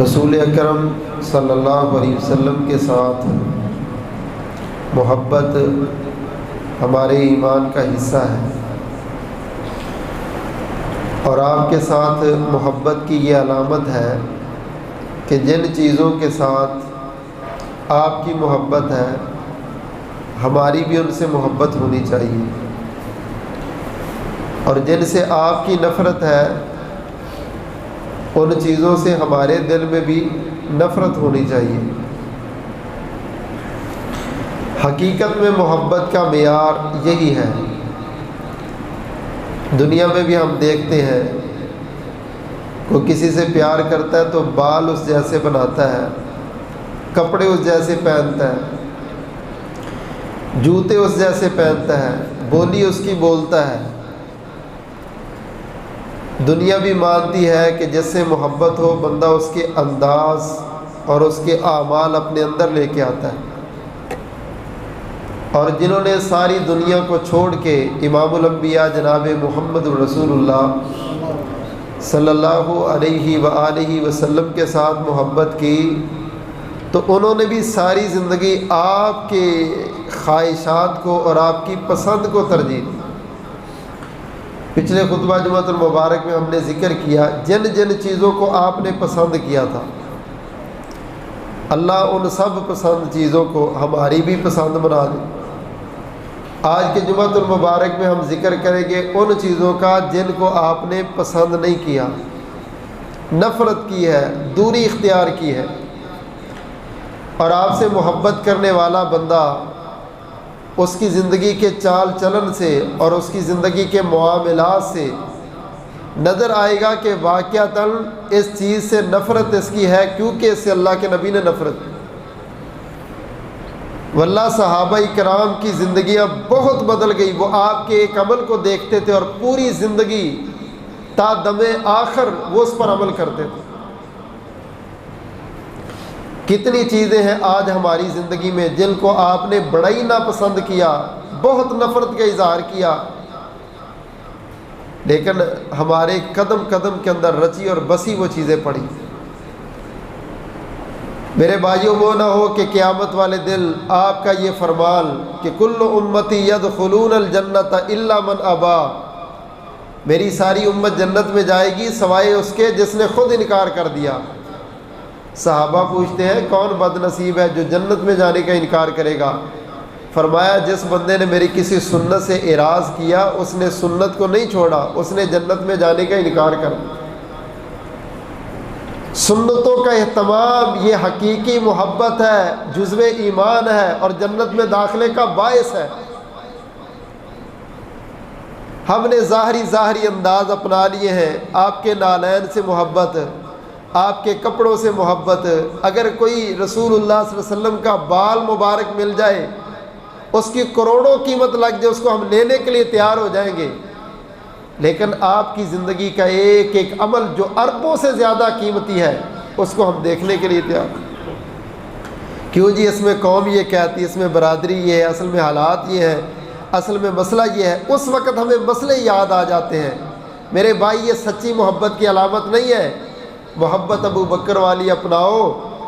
رسول اکرم صلی اللہ علیہ وسلم کے ساتھ محبت ہمارے ایمان کا حصہ ہے، اور آپ کے ساتھ محبت کی یہ علامت ہے کہ جن چیزوں کے ساتھ آپ کی محبت ہے ہماری بھی ان سے محبت ہونی چاہیے، اور جن سے آپ کی نفرت ہے ان چیزوں سے ہمارے دل میں بھی نفرت ہونی چاہیے۔ حقیقت میں محبت کا معیار یہی ہے۔ دنیا میں بھی ہم دیکھتے ہیں کوئی کسی سے پیار کرتا ہے تو بال اس جیسے بناتا ہے، کپڑے اس جیسے پہنتا ہے، جوتے اس جیسے پہنتا ہے، بولی اس کی بولتا ہے۔ دنیا بھی مانتی ہے کہ جس سے محبت ہو بندہ اس کے انداز اور اس کے اعمال اپنے اندر لے کے آتا ہے، اور جنہوں نے ساری دنیا کو چھوڑ کے امام الانبیاء جناب محمد رسول اللہ صلی اللہ علیہ وآلہ وسلم کے ساتھ محبت کی تو انہوں نے بھی ساری زندگی آپ کے خواہشات کو اور آپ کی پسند کو ترجیح دی۔ پچھلے خطبہ جمعۃ المبارک میں ہم نے ذکر کیا جن جن چیزوں کو آپ نے پسند کیا تھا، اللہ ان سب پسند چیزوں کو ہماری بھی پسند بنا دے۔ آج کے جمعۃ المبارک میں ہم ذکر کریں گے ان چیزوں کا جن کو آپ نے پسند نہیں کیا، نفرت کی ہے، دوری اختیار کی ہے، اور آپ سے محبت کرنے والا بندہ اس کی زندگی کے چال چلن سے اور اس کی زندگی کے معاملات سے نظر آئے گا کہ واقعتاً اس چیز سے نفرت اس کی ہے کیونکہ اس سے اللہ کے نبی نے نفرت کی۔ واللہ صحابہ کرام کی زندگیاں بہت بدل گئی، وہ آپ کے ایک عمل کو دیکھتے تھے اور پوری زندگی تا دم آخر وہ اس پر عمل کرتے تھے۔ کتنی چیزیں ہیں آج ہماری زندگی میں جن کو آپ نے بڑا ہی ناپسند کیا، بہت نفرت کا اظہار کیا، لیکن ہمارے قدم قدم کے اندر رچی اور بسی وہ چیزیں پڑی۔ میرے بھائیوں، وہ نہ ہو کہ قیامت والے دن آپ کا یہ فرمان کہ کل امتی یدخلون الجنت الا من ابا، میری ساری امت جنت میں جائے گی سوائے اس کے جس نے خود انکار کر دیا۔ صحابہ پوچھتے ہیں کون بد نصیب ہے جو جنت میں جانے کا انکار کرے گا؟ فرمایا جس بندے نے میری کسی سنت سے اعراض کیا، اس نے سنت کو نہیں چھوڑا، اس نے جنت میں جانے کا انکار کر دیا۔ سنتوں کا اہتمام یہ حقیقی محبت ہے، جزو ایمان ہے اور جنت میں داخلے کا باعث ہے۔ ہم نے ظاہری انداز اپنا لیے ہیں، آپ کے نالین سے محبت، آپ کے کپڑوں سے محبت۔ اگر کوئی رسول اللہ صلی اللہ علیہ وسلم کا بال مبارک مل جائے، اس کی کروڑوں قیمت لگ جائے، اس کو ہم لینے کے لیے تیار ہو جائیں گے، لیکن آپ کی زندگی کا ایک ایک عمل جو اربوں سے زیادہ قیمتی ہے اس کو ہم دیکھنے کے لیے تیار ہیں۔ کیوں جی؟ اس میں قوم یہ کہتی ہے، اس میں برادری یہ ہے، اصل میں حالات یہ ہے، اصل میں مسئلہ یہ ہے۔ اس وقت ہمیں مسئلے یاد آ جاتے ہیں۔ میرے بھائی، یہ سچی محبت کی علامت نہیں ہے۔ محبت ابو بکر والی اپناؤ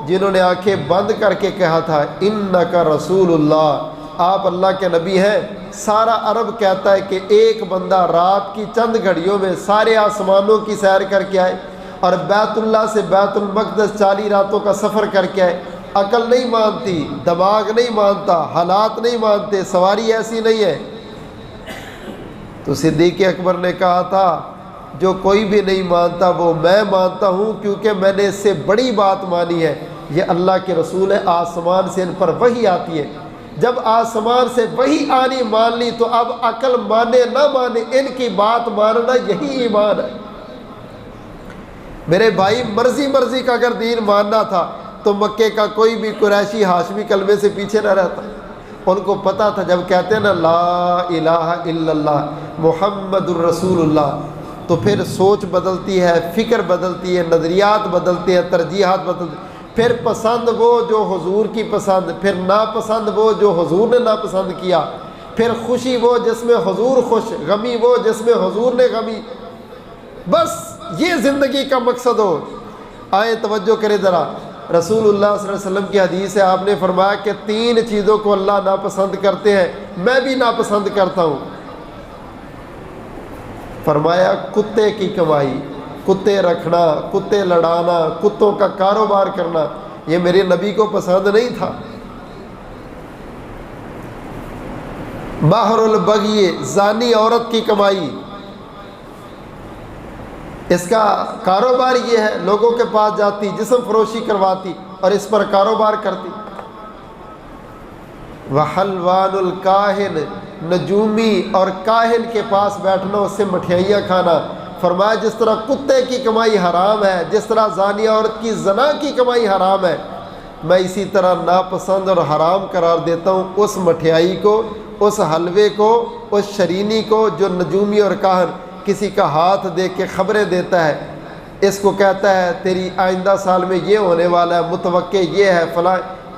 جنہوں نے آنکھیں بند کر کے کہا تھا انک رسول اللہ، آپ اللہ کے نبی ہیں۔ سارا عرب کہتا ہے کہ ایک بندہ رات کی چند گھڑیوں میں سارے آسمانوں کی سیر کر کے آئے اور بیت اللہ سے بیت المقدس 40 راتوں کا سفر کر کے آئے۔ عقل نہیں مانتی، دماغ نہیں مانتا، حالات نہیں مانتے، سواری ایسی نہیں ہے۔ تو صدیق اکبر نے کہا تھا جو کوئی بھی نہیں مانتا وہ میں مانتا ہوں، کیونکہ میں نے اس سے بڑی بات مانی ہے، یہ اللہ کے رسول ہے، آسمان سے ان پر وحی آتی ہے۔ جب آسمان سے وحی آنی مان لی تو اب عقل مانے نہ مانے ان کی بات ماننا یہی ایمان ہے۔ میرے بھائی، مرضی کا اگر دین ماننا تھا تو مکے کا کوئی بھی قریشی ہاشمی کلمے سے پیچھے نہ رہتا۔ ان کو پتا تھا جب کہتے ہیں نا لا الہ الا اللہ محمد الرسول اللہ، تو پھر سوچ بدلتی ہے، فکر بدلتی ہے، نظریات بدلتے ہیں، ترجیحات بدلتے ہیں۔ پھر پسند وہ جو حضور کی پسند، پھر ناپسند وہ جو حضور نے ناپسند کیا، پھر خوشی وہ جس میں حضور خوش، غمی وہ جس میں حضور نے غمی۔ بس یہ زندگی کا مقصد ہو۔ آئیں توجہ کرے ذرا، رسول اللہ صلی اللہ علیہ وسلم کی حدیث ہے، آپ نے فرمایا کہ 3 چیزوں کو اللہ ناپسند کرتے ہیں، میں بھی ناپسند کرتا ہوں۔ فرمایا کتے کی کمائی، کتے رکھنا، کتے لڑانا، کتوں کا کاروبار کرنا، یہ میرے نبی کو پسند نہیں تھا۔ بحر البغی، زانی عورت کی کمائی، اس کا کاروبار یہ ہے، لوگوں کے پاس جاتی، جسم فروشی کرواتی اور اس پر کاروبار کرتی۔ وحلوان الکاہن، نجومی اور کاہن کے پاس بیٹھنا، اس سے مٹھائیاں کھانا۔ فرمایا جس طرح کتے کی کمائی حرام ہے، جس طرح زانی عورت کی زنا کی کمائی حرام ہے، میں اسی طرح ناپسند اور حرام قرار دیتا ہوں اس مٹھائی کو، اس حلوے کو، اس شرینی کو جو نجومی اور کاہن کسی کا ہاتھ دیکھ کے خبریں دیتا ہے، اس کو کہتا ہے تیری آئندہ سال میں یہ ہونے والا ہے، متوقع یہ ہے فلاں۔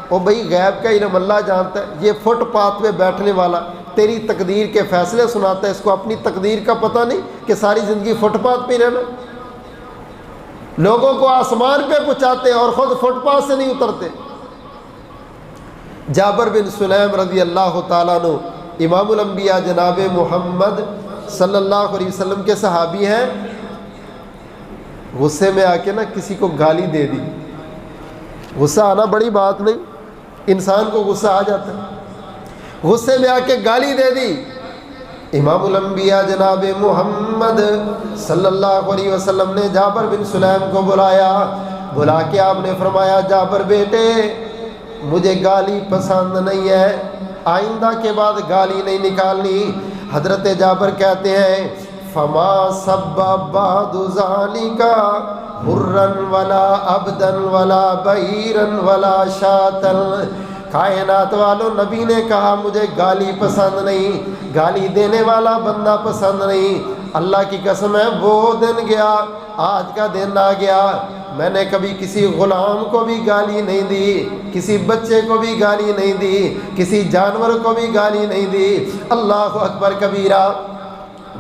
او بھائی غیب کا علم اللہ جانتا ہے، یہ فٹ پاتھ پہ بیٹھنے والا تیری تقدیر کے فیصلے سناتا ہے، اس کو اپنی تقدیر کا پتہ نہیں کہ ساری زندگی فٹ پاتھ پہ رہنا، لوگوں کو آسمان پہ پہنچاتے اور خود فٹ پاتھ سے نہیں اترتے۔ جابر بن سلیم رضی اللہ تعالیٰ عنہ امام الانبیاء جناب محمد صلی اللہ علیہ وسلم کے صحابی ہیں، غصے میں آ کے نا کسی کو گالی دے دی۔ غصہ آنا بڑی بات نہیں، انسان کو غصہ آ جاتا ہے، غصے میں آ کے گالی دے دی۔ امام الانبیاء جناب محمد صلی اللہ علیہ وسلم نے جابر بن سلیم کو بلایا، بلا کے آپ نے فرمایا جابر بیٹے مجھے گالی پسند نہیں ہے، آئندہ کے بعد گالی نہیں نکالنی۔ حضرت جابر کہتے ہیں فما سب بعد ذالک حرا ولا عبدا ولا بعیرا ولا شاۃ۔ کائنات والوں، نبی نے کہا مجھے گالی پسند نہیں، گالی دینے والا بندہ پسند نہیں۔ اللہ کی قسم ہے وہ دن گیا، آج کا دن آ گیا، میں نے کبھی کسی غلام کو بھی گالی نہیں دی، کسی بچے کو بھی گالی نہیں دی، کسی جانور کو بھی گالی نہیں دی۔ اللہ اکبر کبیرہ۔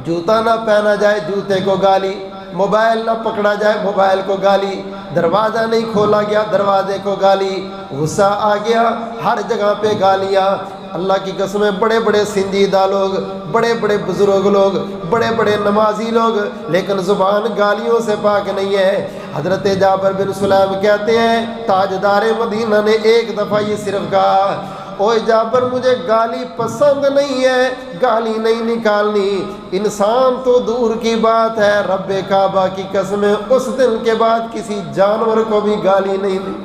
جوتا نہ پہنا جائے جوتے کو گالی، موبائل نہ پکڑا جائے موبائل کو گالی، دروازہ نہیں کھولا گیا دروازے کو گالی، غصہ آ گیا ہر جگہ پہ گالیاں۔ اللہ کی قسم ہے بڑے بڑے سنجیدہ لوگ، بڑے بڑے بزرگ لوگ، بڑے بڑے نمازی لوگ، لیکن زبان گالیوں سے پاک نہیں ہے۔ حضرت جابر بن سلیم کہتے ہیں تاجدار مدینہ نے ایک دفعہ یہ صرف کہا اوے جابر مجھے گالی پسند نہیں ہے، گالی نہیں نکالنی۔ انسان تو دور کی بات ہے، رب کعبہ کی قسم ہے اس دن کے بعد کسی جانور کو بھی گالی نہیں دی۔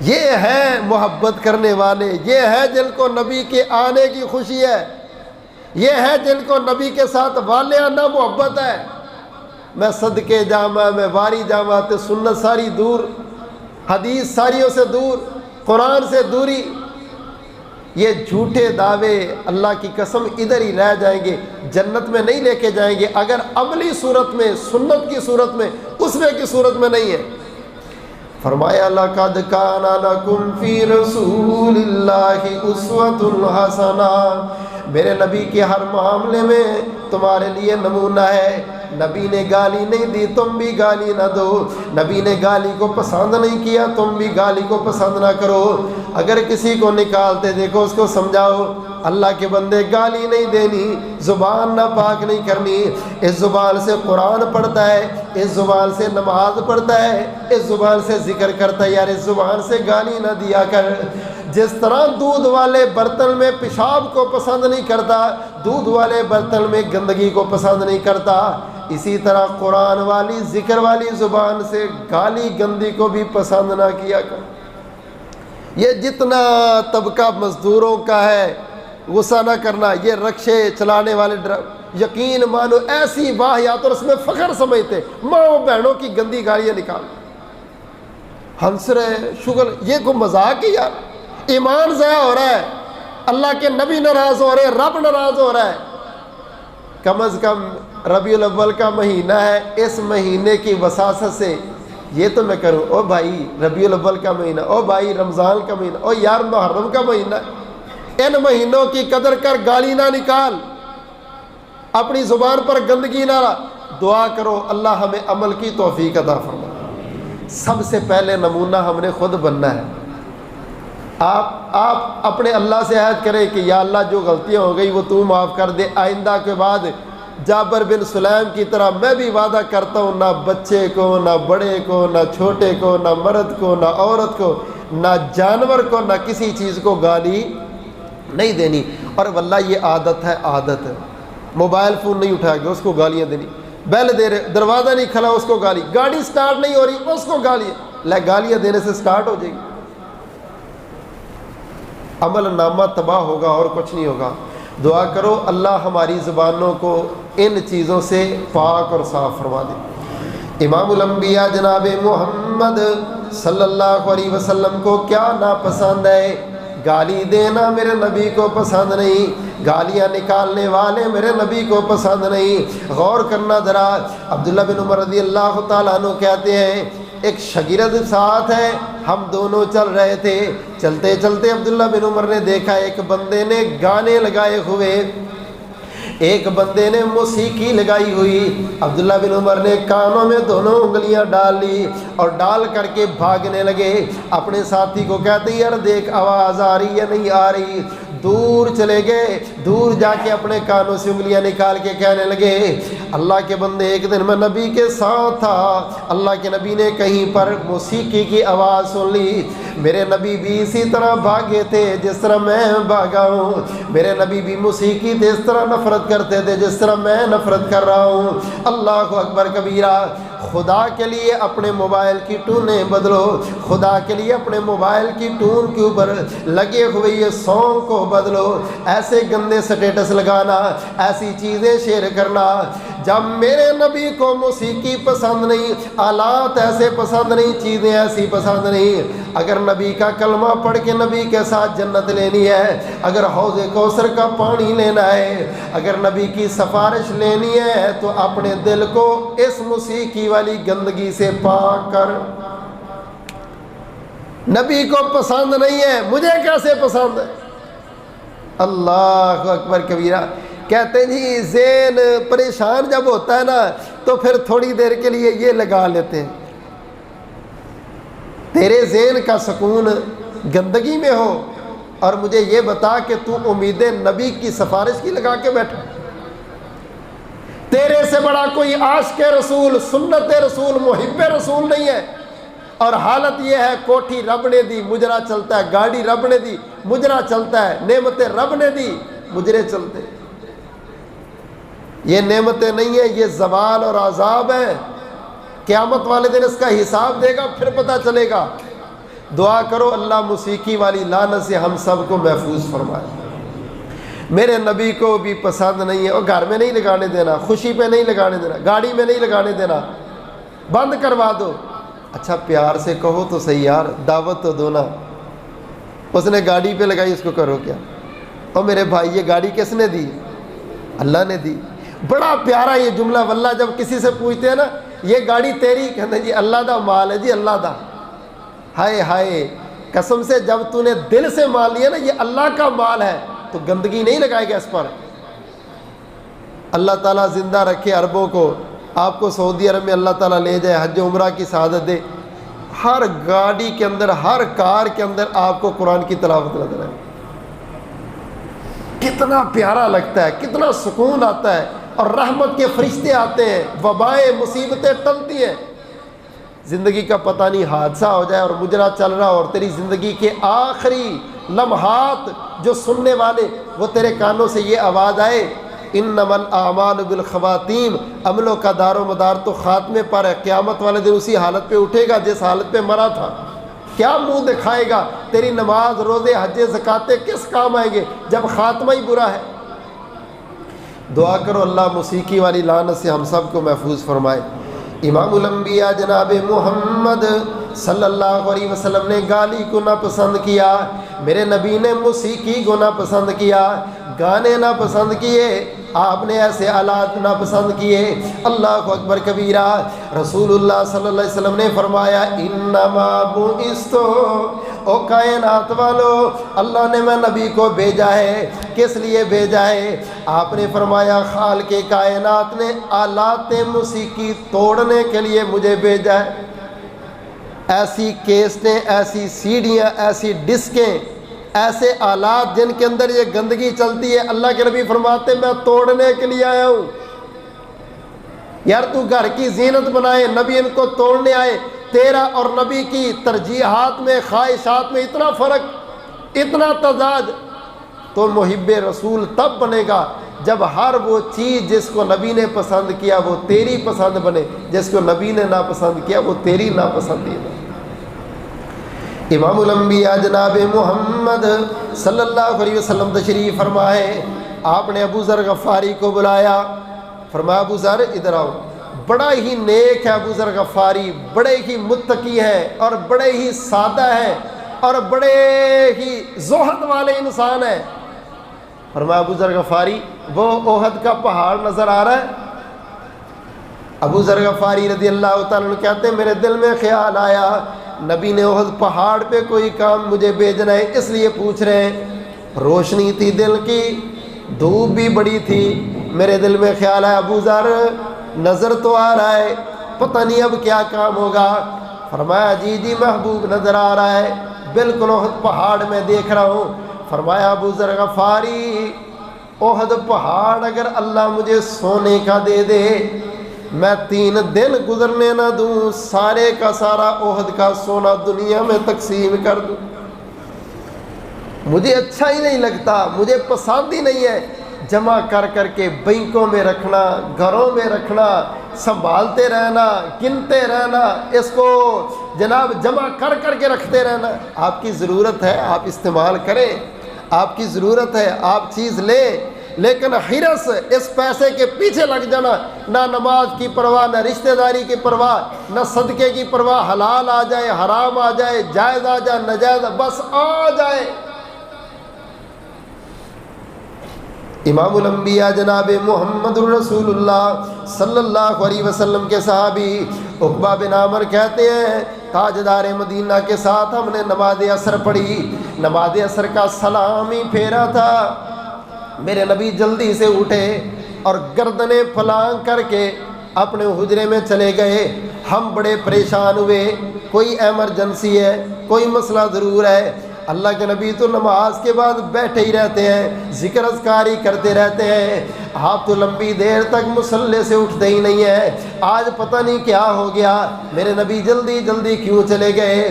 یہ ہے محبت کرنے والے، یہ ہے جن کو نبی کے آنے کی خوشی ہے، یہ ہے جن کو نبی کے ساتھ والہانہ محبت ہے۔ میں صدقے جامع، میں واری جامع، تے سنت ساری دور، حدیث ساریوں سے دور، قرآن سے دوری، یہ جھوٹے دعوے اللہ کی قسم ادھر ہی رہ جائیں گے، جنت میں نہیں لے کے جائیں گے اگر عملی صورت میں، سنت کی صورت میں، اسوے کی صورت میں نہیں ہے۔ فرمایا لَقَدْ كَانَ لَكُمْ فِي رَسُولِ اللَّهِ أُسْوَةٌ حَسَنَةٌ، میرے نبی کے ہر معاملے میں تمہارے لیے نمونہ ہے۔ نبی نے گالی نہیں دی، تم بھی گالی نہ دو۔ نبی نے گالی کو پسند نہیں کیا، تم بھی گالی کو پسند نہ کرو۔ اگر کسی کو نکالتے دیکھو اس کو سمجھاؤ اللہ کے بندے گالی نہیں دینی، زبان نہ پاک نہیں کرنی۔ اس زبان سے قرآن پڑھتا ہے، اس زبان سے نماز پڑھتا ہے، اس زبان سے ذکر کرتا ہے، یار اس زبان سے گالی نہ دیا کر۔ جس طرح دودھ والے برتن میں پیشاب کو پسند نہیں کرتا، دودھ والے برتن میں گندگی کو پسند نہیں کرتا، اسی طرح قرآن والی ذکر والی زبان سے گالی گندی کو بھی پسند نہ کیا کر۔ یہ جتنا طبقہ مزدوروں کا ہے غصہ نہ کرنا، یہ رکشے چلانے والے یقین مانو ایسی واہیات اور اس میں فخر سمجھتے، ماں بہنوں کی گندی گالیاں نکال ہنس رہے شغل، یہ کوئی مذاق ہی یار، ایمان ضائع ہو رہا ہے، اللہ کے نبی ناراض ہو رہے ہیں، رب ناراض ہو رہا ہے۔ کم از کم ربیع الاول کا مہینہ ہے، اس مہینے کی وساست سے یہ تو میں کروں، او بھائی ربیع الاول کا مہینہ، او بھائی رمضان کا مہینہ، او یار محرم کا مہینہ، ان مہینوں کی قدر کر، گالی نہ نکال، اپنی زبان پر گندگی نہ لا، دعا کرو اللہ ہمیں عمل کی توفیق عطا فرمائے۔ سب سے پہلے نمونہ ہم نے خود بننا ہے۔ آپ اپنے اللہ سے عہد کریں کہ یا اللہ جو غلطیاں ہو گئی وہ تو معاف کر دے، آئندہ کے بعد جابر بن سلیم کی طرح میں بھی وعدہ کرتا ہوں نہ بچے کو، نہ بڑے کو، نہ چھوٹے کو، نہ مرد کو، نہ عورت کو، نہ جانور کو، نہ کسی چیز کو گالی نہیں دینی۔ اور واللہ یہ عادت ہے، عادت ہے، موبائل فون نہیں اٹھا کے اس کو گالیاں دینی، بیل دے رہے، دروازہ نہیں کھلا اس کو گالی، گاڑی سٹارٹ نہیں ہو رہی اس کو گالیاں دینے سے سٹارٹ ہو جائے گی، عمل نامہ تباہ ہوگا اور کچھ نہیں ہوگا۔ دعا کرو اللہ ہماری زبانوں کو ان چیزوں سے پاک اور صاف فرما دے۔ امام الانبیاء جناب محمد صلی اللہ علیہ وسلم کو کیا ناپسند ہے؟ گالی دینا میرے نبی کو پسند نہیں، گالیاں نکالنے والے میرے نبی کو پسند نہیں۔ غور کرنا ذرا، عبداللہ بن عمر رضی اللہ تعالیٰ عنہ کہتے ہیں ایک شاگرد ساتھ ہے، ہم دونوں چل رہے تھے، چلتے چلتے عبداللہ بن عمر نے دیکھا ایک بندے نے گانے لگائے ہوئے، ایک بندے نے موسیقی لگائی ہوئی۔ عبداللہ بن عمر نے کانوں میں دونوں انگلیاں ڈال لی اور ڈال کر کے بھاگنے لگے، اپنے ساتھی کو کہتے یار دیکھ آواز آ رہی ہے نہیں آ رہی، دور چلے گئے، دور جا کے اپنے کانوں سے انگلیاں نکال کے کہنے لگے اللہ کے بندے ایک دن میں نبی کے ساتھ تھا، اللہ کے نبی نے کہیں پر موسیقی کی آواز سن لی، میرے نبی بھی اسی طرح بھاگے تھے جس طرح میں بھاگا ہوں، میرے نبی بھی موسیقی سے اس طرح نفرت کرتے تھے جس طرح میں نفرت کر رہا ہوں۔ اللہ اکبر کبیرہ۔ خدا کے لیے اپنے موبائل کی ٹونیں بدلو، خدا کے لیے اپنے موبائل کی ٹون کے اوپر لگے ہوئے یہ سانگ کو بدلو، ایسے گندے سٹیٹس لگانا، ایسی چیزیں شیئر کرنا۔ جب میرے نبی کو موسیقی پسند نہیں، آلات ایسے پسند نہیں، چیزیں ایسی پسند نہیں، اگر نبی کا کلمہ پڑھ کے نبی کے ساتھ جنت لینی ہے، اگر حوض کوثر کا پانی لینا ہے، اگر نبی کی سفارش لینی ہے تو اپنے دل کو اس موسیقی والی گندگی سے پاک کر۔ نبی کو پسند نہیں ہے، مجھے کیسے پسند ہے؟ اللہ اکبر کبیرہ۔ کہتے ہیں جی ذہن پریشان جب ہوتا ہے نا تو پھر تھوڑی دیر کے لیے یہ لگا لیتے ہیں۔ تیرے ذہن کا سکون گندگی میں ہو اور مجھے یہ بتا کہ تو امید نبی کی سفارش کی لگا کے بیٹھا، تیرے سے بڑا کوئی عاشق رسول، سنت رسول، محب رسول نہیں ہے، اور حالت یہ ہے کوٹھی رب نے دی مجرا چلتا ہے، گاڑی رب نے دی مجرا چلتا ہے، نعمتیں رب نے دی مجرے چلتے۔ یہ نعمتیں نہیں ہیں، یہ زوال اور عذاب ہے، قیامت والے دن اس کا حساب دے گا، پھر پتہ چلے گا۔ دعا کرو اللہ موسیقی والی لعنت سے ہم سب کو محفوظ فرمائے۔ میرے نبی کو بھی پسند نہیں ہے، اور گھر میں نہیں لگانے دینا، خوشی پہ نہیں لگانے دینا، گاڑی میں نہیں لگانے دینا، بند کروا دو۔ اچھا پیار سے کہو تو صحیح یار، دعوت تو دو نا۔ اس نے گاڑی پہ لگائی، اس کو کرو کیا؟ اور میرے بھائی یہ گاڑی کس نے دی؟ اللہ نے دی۔ بڑا پیارا یہ جملہ، واللہ جب کسی سے پوچھتے ہیں نا یہ گاڑی تیری، کہتے ہیں جی اللہ دا مال ہے، جی اللہ دا۔ ہائے ہائے، قسم سے جب تو نے دل سے مان لیا نا یہ اللہ کا مال ہے تو گندگی نہیں لگائے گا اس پر۔ اللہ تعالیٰ زندہ رکھے عربوں کو، آپ کو سعودی عرب میں اللہ تعالیٰ لے جائے، حج و عمرہ کی سعادت دے، ہر گاڑی کے اندر، ہر کار کے اندر آپ کو قرآن کی تلاوت نظر آئے، کتنا پیارا لگتا ہے، کتنا سکون آتا ہے، اور رحمت کے فرشتے آتے ہیں، وبائیں مصیبتیں ٹلتی ہیں۔ زندگی کا پتہ نہیں حادثہ ہو جائے اور مجرا چل رہا اور تیری زندگی کے آخری لمحات جو سننے والے وہ تیرے کانوں سے یہ آواز آئے انما الاعمال بالخواتیم، عملوں کا دار و مدار تو خاتمے پر ہے، قیامت والے دن اسی حالت پہ اٹھے گا جس حالت پہ مرا تھا، کیا منہ دکھائے گا؟ تیری نماز، روزے، حج، زکاتیں کس کام آئیں گے جب خاتمہ ہی برا ہے؟ دعا کرو اللہ موسیقی والی لعنت سے ہم سب کو محفوظ فرمائے۔ امام الانبیاء جناب محمد صلی اللہ علیہ وسلم نے گالی کو نہ پسند کیا، میرے نبی نے موسیقی کو نہ پسند کیا، گانے نہ پسند کیے، آپ نے ایسے آلات نہ پسند کیے۔ اللہ اکبر کبیرہ۔ رسول اللہ صلی اللہ علیہ وسلم نے فرمایا انما بعثت، او کائنات والو اللہ نے میں نبی کو بھیجا ہے، کس لیے بھیجا ہے؟ آپ نے فرمایا خالق کائنات نے آلات موسیقی توڑنے کے لیے مجھے بھیجا ہے۔ ایسی کیسٹیں، ایسی سیڑیاں، ایسی ڈسکیں، ایسے آلات جن کے اندر یہ گندگی چلتی ہے، اللہ کے نبی فرماتے ہیں میں توڑنے کے لیے آیا ہوں۔ یار تو گھر کی زینت بنائے، نبی ان کو توڑنے آئے۔ تیرا اور نبی کی ترجیحات میں، خواہشات میں اتنا فرق، اتنا تضاد، تو محب رسول تب بنے گا جب ہر وہ چیز جس کو نبی نے پسند کیا وہ تیری پسند بنے، جس کو نبی نے ناپسند کیا وہ تیری ناپسندیدہ۔ امام الانبیاء جناب محمد صلی اللہ علیہ وسلم تشریف فرمائے، آپ نے ابو ذر غفاری کو بلایا، فرمایا ابو ذر ادھر آؤ، بڑا ہی نیک ہے ابو ذر غفاری، بڑے ہی متقی ہیں اور بڑے ہی سادہ ہیں اور بڑے ہی زہد والے انسان ہیں۔ فرمایا ابو ذر غفاری وہ احد کا پہاڑ نظر آ رہا ہے؟ ابو ذر غفاری رضی اللہ تعالیٰ عنہ کہتے ہیں میرے دل میں خیال آیا نبی نے احد پہاڑ پہ کوئی کام مجھے بھیجنا ہے، اس لیے پوچھ رہے ہیں۔ روشنی تھی دل کی، دھوپ بھی بڑی تھی، میرے دل میں خیال آیا ابو ذر نظر تو آ رہا ہے، پتہ نہیں اب کیا کام ہوگا۔ فرمایا جی جی محبوب نظر آ رہا ہے، بالکل احد پہاڑ میں دیکھ رہا ہوں۔ فرمایا ابو ذر غفاری احد پہاڑ اگر اللہ مجھے سونے کا دے دے، میں 3 دن گزرنے نہ دوں، سارے کا سارا احد کا سونا دنیا میں تقسیم کر دوں۔ مجھے اچھا ہی نہیں لگتا، مجھے پسند ہی نہیں ہے جمع کر کر کے بینکوں میں رکھنا، گھروں میں رکھنا، سنبھالتے رہنا، گنتے رہنا، اس کو جناب جمع کر کر کے رکھتے رہنا۔ آپ کی ضرورت ہے آپ استعمال کریں، آپ کی ضرورت ہے آپ چیز لیں، لیکن حرص اس پیسے کے پیچھے لگ جانا، نہ نماز کی پرواہ، نہ رشتہ داری کی پرواہ، نہ صدقے کی پرواہ، حلال آ جائے حرام آ جائے، جائز آ جائے ناجائز بس آ جائے۔ امام الانبیاء جناب محمد الرسول اللہ صلی اللہ علیہ وسلم کے صحابی عقبہ بن عامر کہتے ہیں تاجدار مدینہ کے ساتھ ہم نے نماز عصر پڑھی، نماز عصر کا سلام ہی پھیرا تھا، میرے نبی جلدی سے اٹھے اور گردنیں پھلانگ کر کے اپنے حجرے میں چلے گئے۔ ہم بڑے پریشان ہوئے، کوئی ایمرجنسی ہے، کوئی مسئلہ ضرور ہے۔ اللہ کے نبی تو نماز کے بعد بیٹھے ہی رہتے ہیں، ذکر اذکار ہی کرتے رہتے ہیں، آپ تو لمبی دیر تک مصلی سے اٹھتے ہی نہیں ہیں، آج پتہ نہیں کیا ہو گیا، میرے نبی جلدی جلدی کیوں چلے گئے؟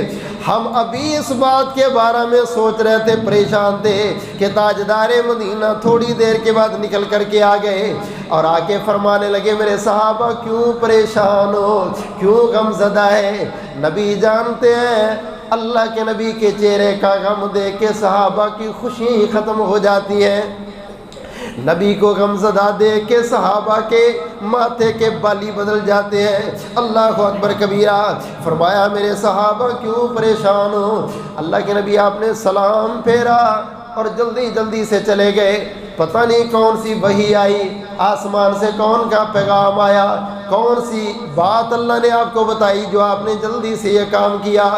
ہم ابھی اس بات کے بارے میں سوچ رہے تھے، پریشان تھے کہ تاجدار مدینہ تھوڑی دیر کے بعد نکل کر کے آ گئے اور آ کے فرمانے لگے میرے صحابہ کیوں پریشان ہو، کیوں غم زدہ ہے؟ نبی جانتے ہیں اللہ کے نبی کے چہرے کا غم دیکھ کے صحابہ کی خوشی ختم ہو جاتی ہے، نبی کو غم زدہ دیکھ کے صحابہ کے ماتھے کے بالی بدل جاتے ہیں۔ اللہ اکبر کبیرہ۔ فرمایا میرے صحابہ کیوں پریشان ہو؟ اللہ کے نبی آپ نے سلام پھیرا اور جلدی جلدی سے چلے گئے، پتہ نہیں کون سی وحی آئی، آسمان سے کون کا پیغام آیا، کون سی بات اللہ نے آپ کو بتائی جو آپ نے جلدی سے یہ کام کیا۔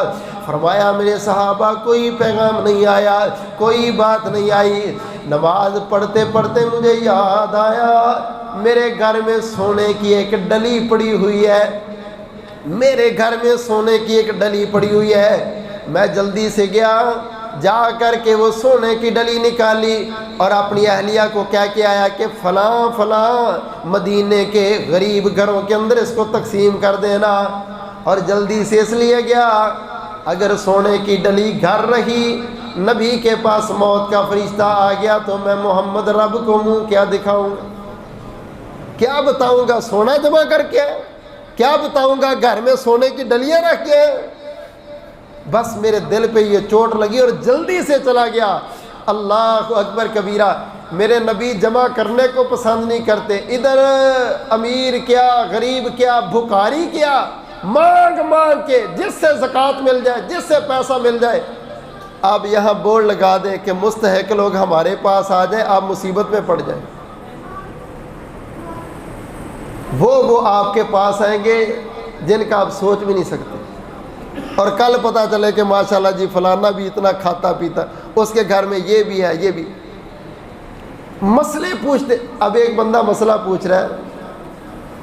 فرمایا میرے صحابہ کوئی پیغام نہیں آیا، کوئی بات نہیں آئی، نماز پڑھتے پڑھتے مجھے یاد آیا میرے گھر میں سونے کی ایک ڈلی پڑی ہوئی ہے، میرے گھر میں سونے کی ایک ڈلی پڑی ہوئی ہے۔ میں جلدی سے گیا، جا کر کے وہ سونے کی ڈلی نکالی اور اپنی اہلیہ کو کہہ کے آیا کہ فلاں فلاں مدینے کے غریب گھروں کے اندر اس کو تقسیم کر دینا، اور جلدی سے اس لیے گیا اگر سونے کی ڈلی گھر رہی، نبی کے پاس موت کا فرشتہ آ گیا تو میں محمد رب کو منہ کیا دکھاؤں گا، کیا بتاؤں گا سونا جمع کر کے، کیا بتاؤں گا گھر میں سونے کی ڈلیاں رکھ کے؟ بس میرے دل پہ یہ چوٹ لگی اور جلدی سے چلا گیا۔ اللہ اکبر کبیرہ۔ میرے نبی جمع کرنے کو پسند نہیں کرتے، ادھر امیر کیا غریب کیا بھکاری کیا، مانگ مانگ کے جس سے زکوٰۃ مل جائے، جس سے پیسہ مل جائے۔ آپ یہاں بورڈ لگا دیں کہ مستحق لوگ ہمارے پاس آ جائیں، آپ مصیبت میں پڑ جائیں۔ وہ آپ کے پاس آئیں گے جن کا آپ سوچ بھی نہیں سکتے، اور کل پتہ چلے کہ ماشاءاللہ جی فلانا بھی اتنا کھاتا پیتا، اس کے گھر میں یہ بھی ہے یہ بھی۔ مسئلے پوچھتے، اب ایک بندہ مسئلہ پوچھ رہا ہے،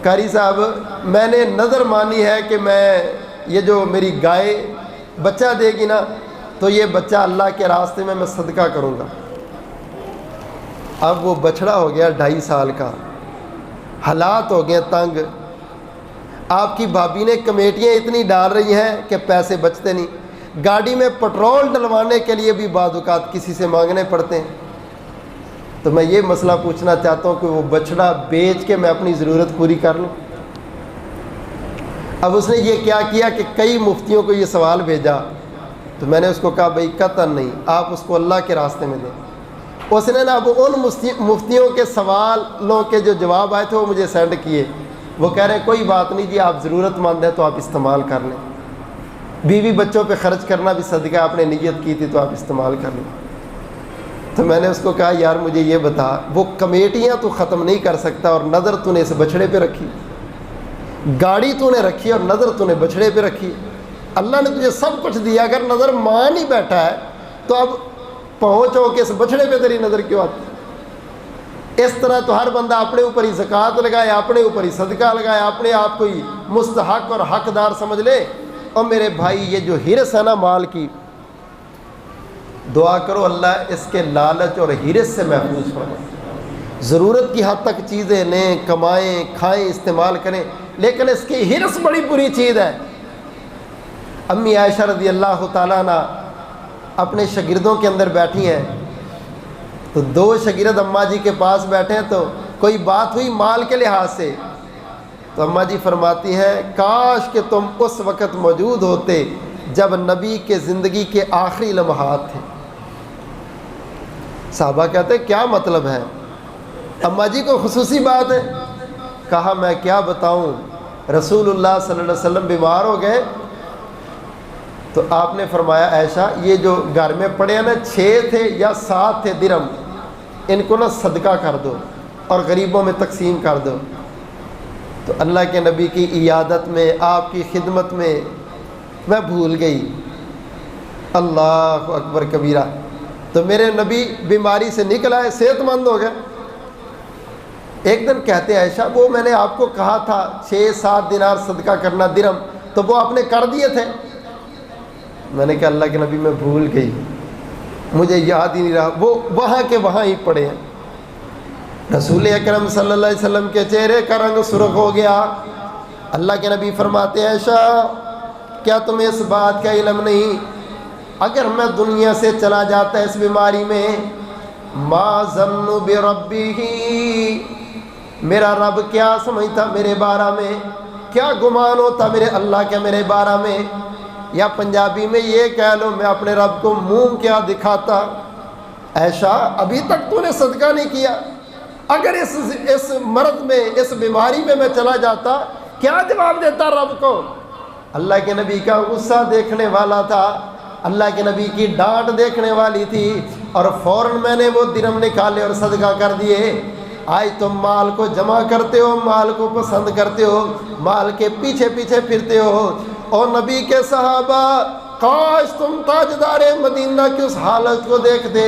قاری صاحب میں نے نظر مانی ہے کہ میں یہ جو میری گائے بچہ دے گی نا تو یہ بچہ اللہ کے راستے میں صدقہ کروں گا۔ اب وہ بچڑا ہو گیا 2.5 سال کا، حالات ہو گئے تنگ، آپ کی بھابھی نے کمیٹیاں اتنی ڈال رہی ہیں کہ پیسے بچتے نہیں، گاڑی میں پٹرول ڈلوانے کے لیے بھی بعض اوقات کسی سے مانگنے پڑتے ہیں۔ تو میں یہ مسئلہ پوچھنا چاہتا ہوں کہ وہ بچڑا بیچ کے میں اپنی ضرورت پوری کر لوں؟ اب اس نے یہ کیا کیا کہ کئی مفتیوں کو یہ سوال بھیجا، تو میں نے اس کو کہا بھائی قطعاً نہیں، آپ اس کو اللہ کے راستے میں دیں۔ اس نے نا اب ان مفتیوں کے سوالوں کے جو جواب آئے تھے وہ مجھے سینڈ کیے، وہ کہہ رہے ہیں کوئی بات نہیں جی، آپ ضرورت مند ہیں تو آپ استعمال کر لیں، بیوی بچوں پہ خرچ کرنا بھی صدقہ، آپ نے نیت کی تھی تو آپ استعمال کر لیں۔ تو میں نے اس کو کہا یار مجھے یہ بتا، وہ کمیٹیاں تو ختم نہیں کر سکتا اور نظر تو نے اس بچڑے پہ رکھی، گاڑی تو نے رکھی اور نظر تو نے بچڑے پہ رکھی، اللہ نے تجھے سب کچھ دیا، اگر نظر مان ہی بیٹھا ہے تو اب پہنچو کہ اس بچڑے پہ تیری نظر کیوں آتی؟ اس طرح تو ہر بندہ اپنے اوپر ہی زکوٰۃ لگائے، اپنے اوپر ہی صدقہ لگائے، اپنے آپ کو ہی مستحق اور حقدار سمجھ لے۔ اور میرے بھائی یہ جو ہرس ہے نا مال کی، دعا کرو اللہ اس کے لالچ اور ہرس سے محفوظ فرمائے۔ ضرورت کی حد تک چیزیں لیں، کمائیں، کھائیں، استعمال کریں، لیکن اس کی ہرس بڑی بری چیز ہے۔ امی عائشہ رضی اللہ تعالیٰ عنہ اپنے شاگردوں کے اندر بیٹھی ہیں، تو 2 شاگرد اماں جی کے پاس بیٹھے ہیں، تو کوئی بات ہوئی مال کے لحاظ سے، تو اماں جی فرماتی ہیں کاش کہ تم اس وقت موجود ہوتے جب نبی کے زندگی کے آخری لمحات تھے۔ صحابہ کہتے ہیں کیا مطلب ہے؟ اماں جی کو خصوصی بات ہے۔ کہا میں کیا بتاؤں، رسول اللہ صلی اللہ علیہ وسلم بیمار ہو گئے تو آپ نے فرمایا عائشہ یہ جو گھر میں پڑے ہیں نا 6 تھے یا 7 تھے درہم، ان کو نا صدقہ کر دو اور غریبوں میں تقسیم کر دو۔ تو اللہ کے نبی کی عیادت میں، آپ کی خدمت میں میں بھول گئی، اللہ اکبر کبیرہ۔ تو میرے نبی بیماری سے نکل آئے، صحت مند ہو گئے۔ ایک دن کہتے عائشہ وہ میں نے آپ کو کہا تھا 6-7 دینار صدقہ کرنا درہم، تو وہ آپ نے کر دیے تھے؟ میں نے کہا اللہ کے نبی میں بھول گئی، مجھے یاد ہی نہیں رہا، وہ وہاں کے وہاں ہی پڑے ہیں۔ رسول اکرم صلی اللہ علیہ وسلم کے چہرے کا رنگ سرخ ہو گیا۔ اللہ کے نبی فرماتے ہیں عائشہ کیا تمہیں اس بات کا علم نہیں، اگر میں دنیا سے چلا جاتا اس بیماری میں، ما ظن بربہ، میرا رب کیا سمجھتا میرے بارے میں، کیا گمان ہوتا میرے اللہ کے میرے بارے میں، یا پنجابی میں یہ کہہ لو میں اپنے رب کو منہ کیا دکھاتا۔ عائشہ ابھی تک تو نے صدقہ نہیں کیا، اگر اس مرض میں، اس بیماری میں چلا جاتا کیا جواب دیتا رب کو؟ اللہ کے نبی کا غصہ دیکھنے والا تھا، اللہ کے نبی کی ڈانٹ دیکھنے والی تھی، اور فوراً میں نے وہ درہم نکالے اور صدقہ کر دیے۔ آج تم مال کو جمع کرتے ہو، مال کو پسند کرتے ہو، مال کے پیچھے پیچھے پھرتے ہو، اور نبی کے صحابہ کاش تم تاجدار مدینہ کی اس حالت کو دیکھتے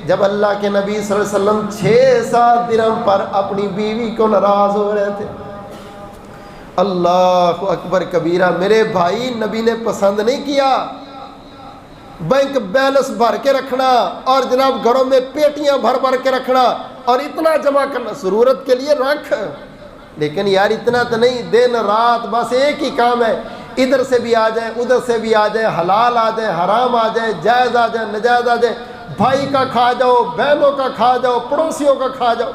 جب اللہ کے نبی صلی اللہ علیہ وسلم 6-7 درہم پر اپنی بیوی کو ناراض ہو رہے تھے۔ اللہ اکبر کبیرہ۔ میرے بھائی نبی نے پسند نہیں کیا بینک بیلنس بھر کے رکھنا اور جناب گھروں میں پیٹیاں بھر بھر کے رکھنا اور اتنا جمع کرنا، ضرورت کے لیے رکھ، لیکن یار اتنا تو نہیں دن رات بس ایک ہی کام ہے، ادھر سے بھی آ جائیں ادھر سے بھی آ جائیں، حلال آ جائیں حرام آ جائیں، جائز آ جائیں ناجائز آ جائیں، بھائی کا کھا جاؤ، بہنوں کا کھا جاؤ، پڑوسیوں کا کھا جاؤ۔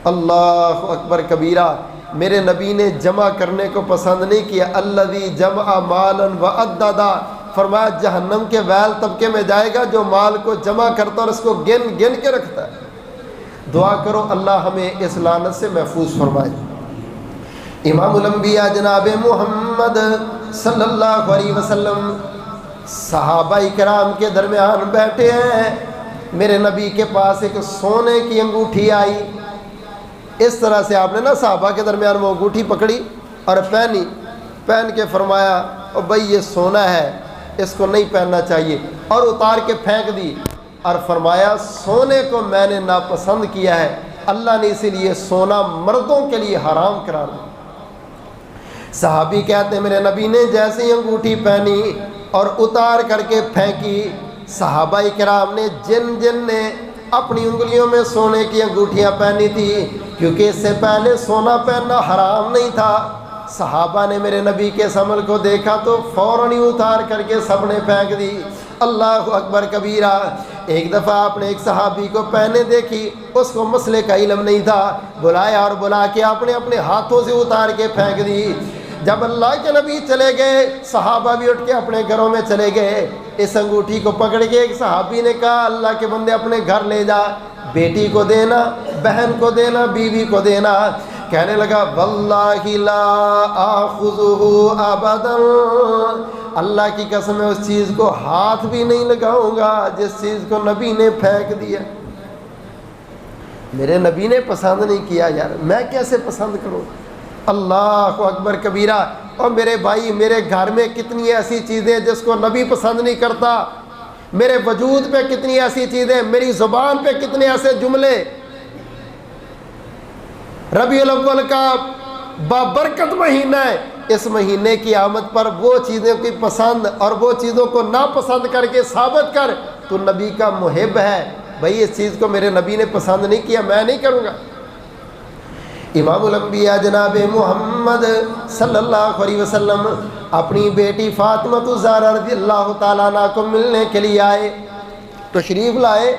اللہ اکبر کبیرہ۔ میرے نبی نے جمع کرنے کو پسند نہیں کیا۔ الذی جمع مالا وعددا، فرمایا جہنم کے ویل طبقے میں جائے گا جو مال کو جمع کرتا اور اس کو گن گن کے رکھتا ہے۔ دعا کرو اللہ ہمیں اس لعنت سے محفوظ فرمائے۔ امام الانبیاء جناب محمد صلی اللہ علیہ وسلم صحابہ کرام کے درمیان بیٹھے ہیں، میرے نبی کے پاس ایک سونے کی انگوٹھی آئی، اس طرح سے آپ نے نا صحابہ کے درمیان وہ انگوٹھی پکڑی اور پہن کے فرمایا او بھائی یہ سونا ہے، اس کو نہیں پہننا چاہیے، اور اتار کے پھینک دی، اور فرمایا سونے کو میں نے ناپسند کیا ہے، اللہ نے اسی لیے سونا مردوں کے لیے حرام قرار دیا۔ صحابی کہتے ہیں میرے نبی نے جیسے ہی انگوٹھی پہنی اور اتار کر کے پھینکی، صحابہ کرام نے جن جن نے اپنی انگلیوں میں سونے کی انگوٹھیاں پہنی تھی، کیونکہ اس سے پہلے سونا پہننا حرام نہیں تھا، صحابہ نے میرے نبی کے اس عمل کو دیکھا تو فوراً ہی اتار کر کے سب نے پھینک دی۔ اللہ اکبر کبیرہ۔ ایک دفعہ آپ نے ایک صحابی کو پہنے دیکھی، اس کو مسئلے کا علم نہیں تھا، بلایا اور بلا کے آپ نے اپنے ہاتھوں سے اتار کے پھینک دی۔ جب اللہ کے نبی چلے گئے، صحابہ بھی اٹھ کے اپنے گھروں میں چلے گئے۔ اس انگوٹھی کو پکڑ کے ایک صحابی نے کہا اللہ کے بندے اپنے گھر لے جا، بیٹی کو دینا، بہن کو دینا، بیوی کو دینا۔ کہنے لگا واللہ لا آخذہ ابدا، اللہ کی قسم ہے اس چیز کو ہاتھ بھی نہیں لگاؤں گا جس چیز کو نبی نے پھینک دیا۔ میرے نبی نے پسند نہیں کیا، یار میں کیسے پسند کروں؟ اللہ اکبر کبیرہ۔ اور میرے بھائی، میرے گھر میں کتنی ایسی چیزیں جس کو نبی پسند نہیں کرتا، میرے وجود پہ کتنی ایسی چیزیں، میری زبان پہ کتنے ایسے جملے۔ ربیع الاول کا بابرکت مہینہ ہے، اس مہینے کی آمد پر وہ چیزیں کی پسند اور وہ چیزوں کو ناپسند کر کے ثابت کر تو نبی کا محب ہے۔ بھائی اس چیز کو میرے نبی نے پسند نہیں کیا، میں نہیں کروں گا۔ امام الانبیاء جناب محمد صلی اللہ علیہ وسلم اپنی بیٹی فاطمہ الزہرا رضی اللہ تعالیٰ عنہ کو ملنے کے لیے آئے، تشریف لائے،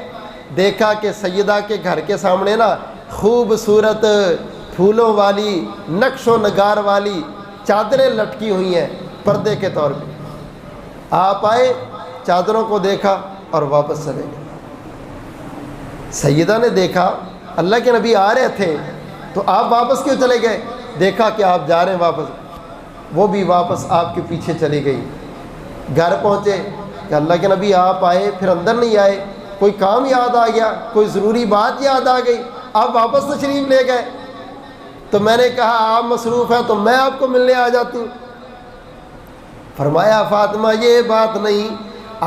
دیکھا کہ سیدہ کے گھر کے سامنے نا خوبصورت پھولوں والی، نقش و نگار والی چادریں لٹکی ہوئی ہیں پردے کے طور پہ۔ آپ آئے، چادروں کو دیکھا اور واپس چلے گئے۔ سیدہ نے دیکھا اللہ کے نبی آ رہے تھے تو آپ واپس کیوں چلے گئے؟ دیکھا کہ آپ جا رہے ہیں واپس، وہ بھی واپس آپ کے پیچھے چلی گئی۔ گھر پہنچے کہ اللہ کے نبی آپ آئے پھر اندر نہیں آئے، کوئی کام یاد آ گیا، کوئی ضروری بات یاد آ گئی، آپ واپس تشریف لے گئے۔ تو میں نے کہا آپ مصروف ہیں تو میں آپ کو ملنے آ جاتی ہوں۔ فرمایا فاطمہ یہ بات نہیں،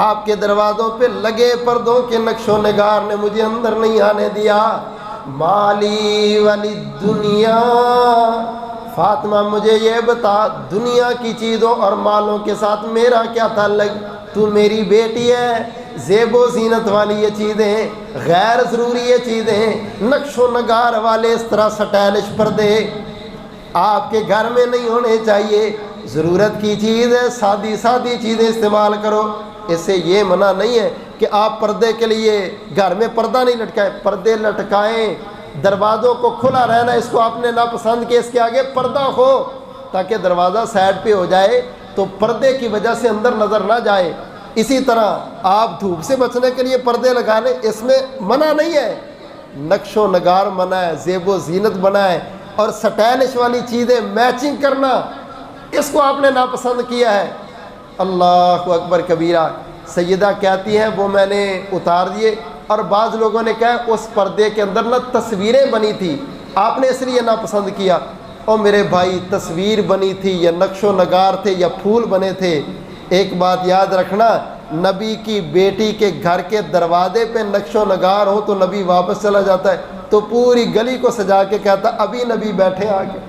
آپ کے دروازوں پہ لگے پردوں کے نقش و نگار نے مجھے اندر نہیں آنے دیا۔ مالی والی دنیا، فاطمہ مجھے یہ بتا دنیا کی چیزوں اور مالوں کے ساتھ میرا کیا تعلق؟ تو میری بیٹی ہے، زیب و زینت والی یہ چیزیں، غیر ضروری یہ چیزیں، نقش و نگار والے اس طرح سٹائلش پردے آپ کے گھر میں نہیں ہونے چاہیے۔ ضرورت کی چیز ہے، سادی سادی چیزیں استعمال کرو۔ اس سے یہ منع نہیں ہے کہ آپ پردے کے لیے گھر میں پردہ نہیں لٹکائیں، پردے لٹکائیں، دروازوں کو کھلا رہنا اس کو آپ نے ناپسند کیا، اس کے آگے پردہ ہو تاکہ دروازہ سائڈ پہ ہو جائے تو پردے کی وجہ سے اندر نظر نہ جائے۔ اسی طرح آپ دھوپ سے بچنے کے لیے پردے لگا لیں، اس میں منع نہیں ہے، نقش و نگار منع ہے، زیب و زینت منع ہے، اور سٹائلش والی چیزیں میچنگ کرنا اس کو آپ نے ناپسند کیا ہے۔ اللہ اکبر کبیرہ۔ سیدہ کہتی ہیں وہ میں نے اتار دیے، اور بعض لوگوں نے کہا اس پردے کے اندر نہ تصویریں بنی تھی، آپ نے اس لیے ناپسند کیا۔ اور میرے بھائی تصویر بنی تھی یا نقش و نگار تھے یا پھول بنے تھے، ایک بات یاد رکھنا، نبی کی بیٹی کے گھر کے دروازے پہ نقش و نگار ہو تو نبی واپس چلا جاتا ہے، تو پوری گلی کو سجا کے کہتا ابھی نبی بیٹھے آگے،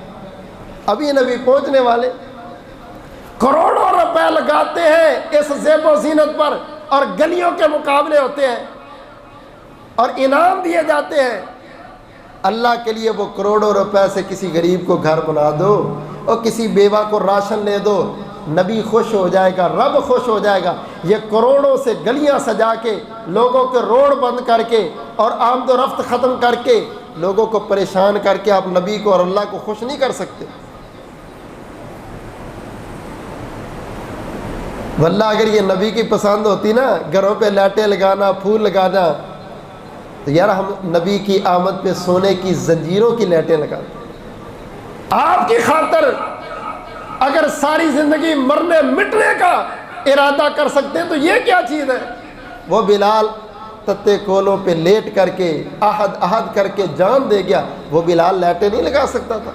ابھی نبی پہنچنے والے۔ کروڑوں روپے لگاتے ہیں اس زیب و زینت پر، اور گلیوں کے مقابلے ہوتے ہیں اور انعام دیے جاتے ہیں۔ اللہ کے لیے وہ کروڑوں روپے سے کسی غریب کو گھر بنا دو اور کسی بیوہ کو راشن لے دو، نبی خوش ہو جائے گا، رب خوش ہو جائے گا۔ یہ کروڑوں سے گلیاں سجا کے، لوگوں کے روڈ بند کر کے اور آمد و رفت ختم کر کے، لوگوں کو پریشان کر کے آپ نبی کو اور اللہ کو خوش نہیں کر سکتے۔ واللہ اگر یہ نبی کی پسند ہوتی نا، گھروں پہ لائٹیں لگانا، پھول لگانا، تو یار ہم نبی کی آمد پہ سونے کی زنجیروں کی لائٹیں لگاتے۔ آپ کی خاطر اگر ساری زندگی مرنے مٹنے کا ارادہ کر سکتے ہیں تو یہ کیا چیز ہے؟ وہ بلال تتے کولوں پہ لیٹ کر کے عہد کر کے جان دے گیا، وہ بلال لائٹیں نہیں لگا سکتا تھا؟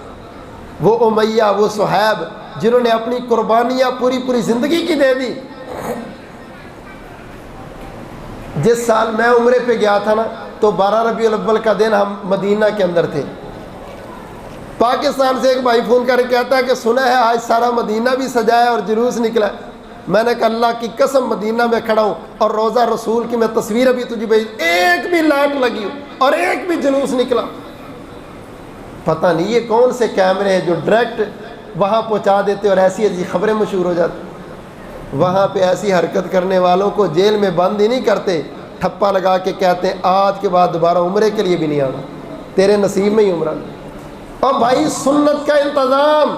وہ امیہ، وہ صہیب جنہوں نے اپنی قربانیاں پوری زندگی کی دے دی۔ جس سال میں عمرے پہ گیا تھا نا، تو 12 ربیع الاول کا دن ہم مدینہ کے اندر تھے، پاکستان سے ایک بھائی فون کر کے کہتا ہے کہ سنا ہے آج سارا مدینہ بھی سجایا اور جلوس نکلا ہے۔ میں نے کہا اللہ کی قسم مدینہ میں کھڑا ہوں اور روضہ رسول کی میں تصویر ابھی تجھے بھیج، ایک بھی لائٹ لگی ہو اور ایک بھی جلوس نکلا۔ پتہ نہیں یہ کون سے کیمرے ہیں جو ڈائریکٹ وہاں پہنچا دیتے اور ایسی ایسی خبریں مشہور ہو جاتی۔ وہاں پہ ایسی حرکت کرنے والوں کو جیل میں بند ہی نہیں کرتے، ٹھپا لگا کے کہتے ہیں آج کے بعد دوبارہ عمرے کے لیے بھی نہیں آنا، تیرے نصیب میں ہی عمرہ نہیں۔ اور بھائی سنت کا انتظام،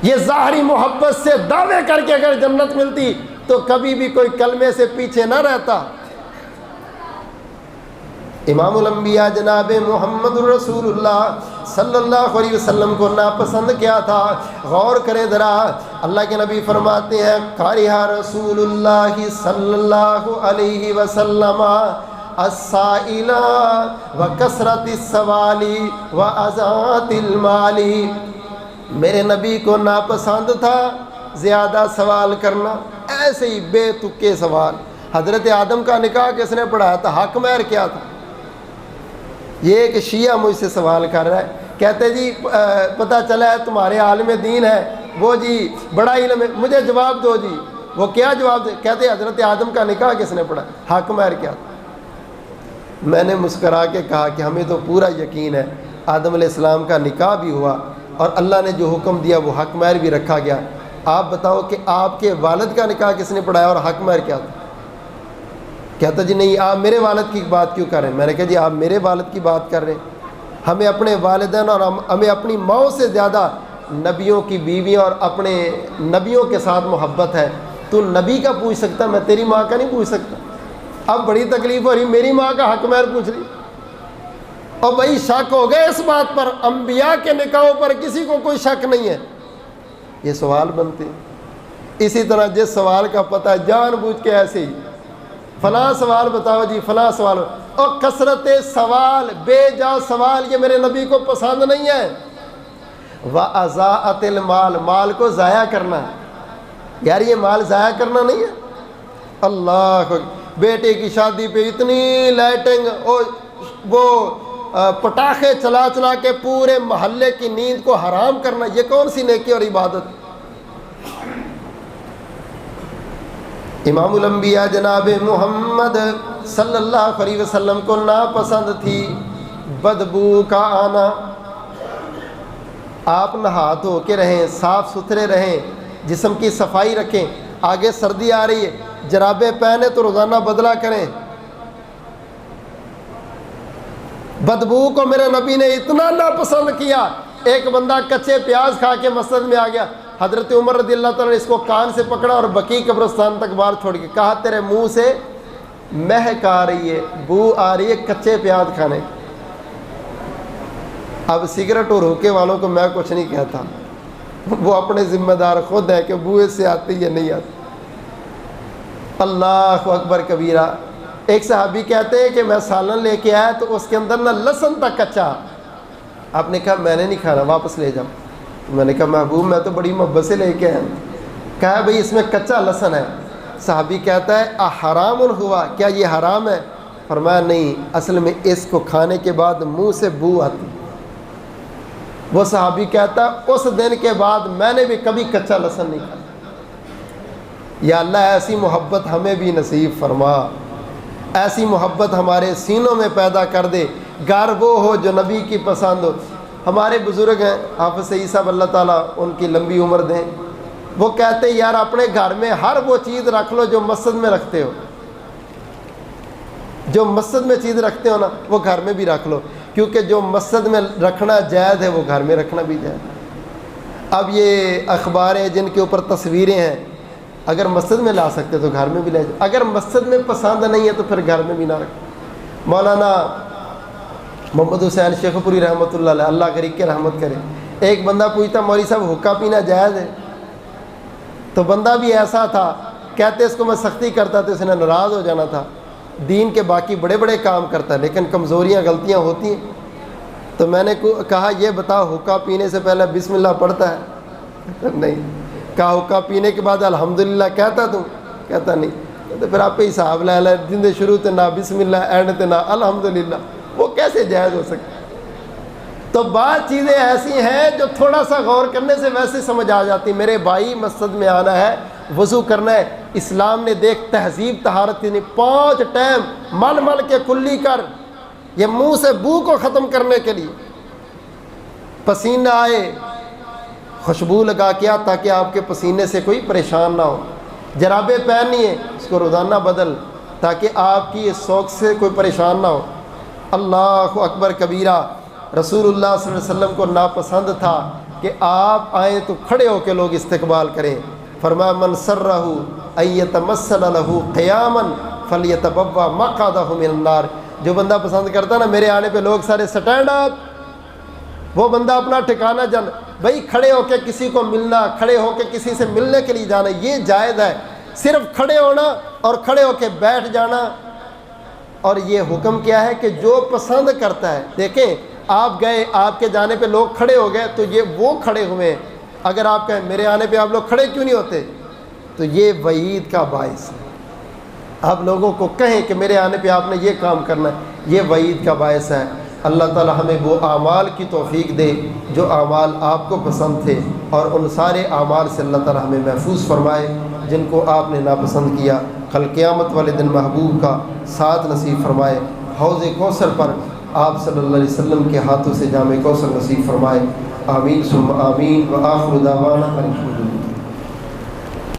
یہ ظاہری محبت سے دعوے کر کے اگر جنت ملتی تو کبھی بھی کوئی کلمے سے پیچھے نہ رہتا۔ امام الانبیاء جناب محمد رسول اللہ صلی اللہ علیہ وسلم کو ناپسند کیا تھا؟ غور کریں ذرا، اللہ کے نبی فرماتے ہیں کارہا رسول اللہ صلی اللہ علیہ وسلم السائل وکثرت السوال وعزات المال، میرے نبی کو ناپسند تھا زیادہ سوال کرنا، ایسے ہی بے تکے سوال۔ حضرت آدم کا نکاح کس نے پڑھایا تھا؟ حق مہر کیا تھا؟ یہ ایک شیعہ مجھ سے سوال کر رہا ہے، کہتے جی پتہ چلا ہے تمہارے عالم دین ہے وہ جی بڑا علم ہے، مجھے جواب دو جی۔ وہ کیا جواب دے؟ کہتے حضرت آدم کا نکاح کس نے پڑھا؟ حق مہر کیا تھا؟ میں نے مسکرا کے کہا کہ ہمیں تو پورا یقین ہے آدم علیہ السلام کا نکاح بھی ہوا اور اللہ نے جو حکم دیا وہ حق مہر بھی رکھا گیا۔ آپ بتاؤ کہ آپ کے والد کا نکاح کس نے پڑھایا اور حق مہر کیا تھا؟ کہتا جی نہیں آپ میرے والد کی بات کیوں کر رہے ہیں؟ میں نے کہا جی آپ میرے والد کی بات کر رہے ہیں، ہمیں اپنے والدین اور ہمیں اپنی ماؤں سے زیادہ نبیوں کی بیویاں اور اپنے نبیوں کے ساتھ محبت ہے۔ تو نبی کا پوچھ سکتا، میں تیری ماں کا نہیں پوچھ سکتا۔ اب بڑی تکلیف ہو رہی، میری ماں کا حق مہر پوچھ رہی۔ اور بھائی شک ہو گئے اس بات پر، انبیاء کے نکاحوں پر کسی کو کوئی شک نہیں ہے، یہ سوال بنتے ہیں۔ اسی طرح جس سوال کا پتہ ہے جان بوجھ کے ایسے ہی فلاں سوال بتاؤ جی فلاں سوال، اور کثرت سوال بے جا سوال یہ میرے نبی کو پسند نہیں ہے۔ وَأَضَاعَتِ الْمَالِ، مال کو ضائع کرنا، یار یہ مال ضائع کرنا نہیں ہے۔ اللہ بیٹے کی شادی پہ اتنی لائٹنگ اور وہ پٹاخے چلا چلا کے پورے محلے کی نیند کو حرام کرنا، یہ کون سی نیکی اور عبادت؟ امام الانبیاء جناب محمد صلی اللہ علیہ وسلم کو ناپسند تھی بدبو کا آنا۔ آپ نہا دھو کے رہیں، صاف ستھرے رہیں، جسم کی صفائی رکھیں، آگے سردی آ رہی ہے جرابیں پہنے تو روزانہ بدلا کریں۔ بدبو کو میرے نبی نے اتنا ناپسند کیا، ایک بندہ کچے پیاز کھا کے مسجد میں آ گیا، حضرت عمر رضی اللہ تعالیٰ نے اس کو کان سے پکڑا اور بقیع قبرستان تک باہر چھوڑ کے کہا تیرے منہ سے مہک آ رہی ہے، بو آ رہی ہے کچے پیاز کھانے۔ اب سگریٹ اور ہوکے والوں کو میں کچھ نہیں کہتا، وہ اپنے ذمہ دار خود ہے کہ بو اس سے آتی یا نہیں آتی۔ اللہ اکبر کبیرہ۔ ایک صحابی کہتے ہیں کہ میں سالن لے کے آیا تو اس کے اندر نہ لہسن تھا کچا، آپ نے کہا میں نے نہیں کھانا واپس لے جاؤ۔ میں نے کہا محبوب میں تو بڑی محبت سے لے کے آیا، کہا بھئی اس میں کچا لہسن ہے۔ صحابی کہتا ہے احرام ہوا، کیا یہ حرام ہے؟ فرمایا نہیں، اصل میں اس کو کھانے کے بعد منہ سے بو آتی۔ وہ صحابی کہتا ہے اس دن کے بعد میں نے بھی کبھی کچا لہسن نہیں کھایا۔ یا اللہ ایسی محبت ہمیں بھی نصیب فرما، ایسی محبت ہمارے سینوں میں پیدا کر دے، گھر وہ ہو جو نبی کی پسند ہو۔ ہمارے بزرگ ہیں حافظ سعید صاحب اللہ تعالیٰ ان کی لمبی عمر دیں، وہ کہتے ہیں یار اپنے گھر میں ہر وہ چیز رکھ لو جو مسجد میں رکھتے ہو، جو مسجد میں چیز رکھتے ہو نا وہ گھر میں بھی رکھ لو، کیونکہ جو مسجد میں رکھنا جائز ہے وہ گھر میں رکھنا بھی جائز۔ اب یہ اخباریں جن کے اوپر تصویریں ہیں اگر مسجد میں لا سکتے تو گھر میں بھی لے جاؤ، اگر مسجد میں پسند نہیں ہے تو پھر گھر میں بھی نہ رکھو۔ مولانا محمد حسین شیخ پوری رحمۃ اللہ علیہ، اللہ غریق کے رحمت کرے، ایک بندہ پوچھتا مولوی صاحب حقہ پینا جائز ہے؟ تو بندہ بھی ایسا تھا، کہتے اس کو میں سختی کرتا تو اس نے ناراض ہو جانا تھا، دین کے باقی بڑے بڑے کام کرتا ہے لیکن کمزوریاں غلطیاں ہوتی ہیں۔ تو میں نے کہا یہ بتاؤ حقہ پینے سے پہلے بسم اللہ پڑھتا ہے؟ نہیں۔ کہا حقہ پینے کے بعد الحمدللہ کہتا تم؟ کہتا نہیں۔ تو پھر آپ پہ حساب لے لے، جن شروع تے نہ بسم اللہ اینڈ تے نہ الحمدللہ، وہ کیسے جائز ہو سکتا؟ تو بعض چیزیں ایسی ہیں جو تھوڑا سا غور کرنے سے ویسے سمجھ آ جاتی. میرے بھائی مسجد میں آنا ہے, وضو کرنا ہے. اسلام نے دیکھ تہذیب طہارت کی نہیں, 5 ٹائم مل مل کے کلی کر, یہ منہ سے بو کو ختم کرنے کے لیے. پسینہ آئے خوشبو لگا کے آ تاکہ آپ کے پسینے سے کوئی پریشان نہ ہو. جرابیں پہننی ہے اس کو روزانہ بدل تاکہ آپ کی اس شوق سے کوئی پریشان نہ ہو. اللہ اکبر کبیرہ. رسول اللہ صلی اللہ علیہ وسلم کو ناپسند تھا کہ آپ آئیں تو کھڑے ہو کے لوگ استقبال کریں. فرمایا من سرہ ان یتمثل لہ قیاما فلیتبوأ مقعدہ من النار. جو بندہ پسند کرتا نا میرے آنے پہ لوگ سارے سٹینڈ اپ, وہ بندہ اپنا ٹھکانہ جان. بھائی کھڑے ہو کے کسی کو ملنا, کھڑے ہو کے کسی سے ملنے کے لیے جانا یہ جائز ہے. صرف کھڑے ہونا اور کھڑے ہو کے بیٹھ جانا. اور یہ حکم کیا ہے کہ جو پسند کرتا ہے. دیکھیں آپ گئے, آپ کے جانے پہ لوگ کھڑے ہو گئے تو یہ وہ کھڑے ہوئے ہیں. اگر آپ کہیں میرے آنے پہ آپ لوگ کھڑے کیوں نہیں ہوتے, تو یہ وعید کا باعث ہے. آپ لوگوں کو کہیں کہ میرے آنے پہ آپ نے یہ کام کرنا ہے, یہ وعید کا باعث ہے. اللہ تعالی ہمیں وہ اعمال کی توفیق دے جو اعمال آپ کو پسند تھے, اور ان سارے اعمال سے اللہ تعالی ہمیں محفوظ فرمائے جن کو آپ نے ناپسند کیا. کل قیامت والے دن محبوب کا ساتھ نصیب فرمائے. حوض کوثر پر آپ صلی اللہ علیہ وسلم کے ہاتھوں سے جام کوثر نصیب فرمائے. آمین ثم آمین. وآخر دعوانا الحمدللہ.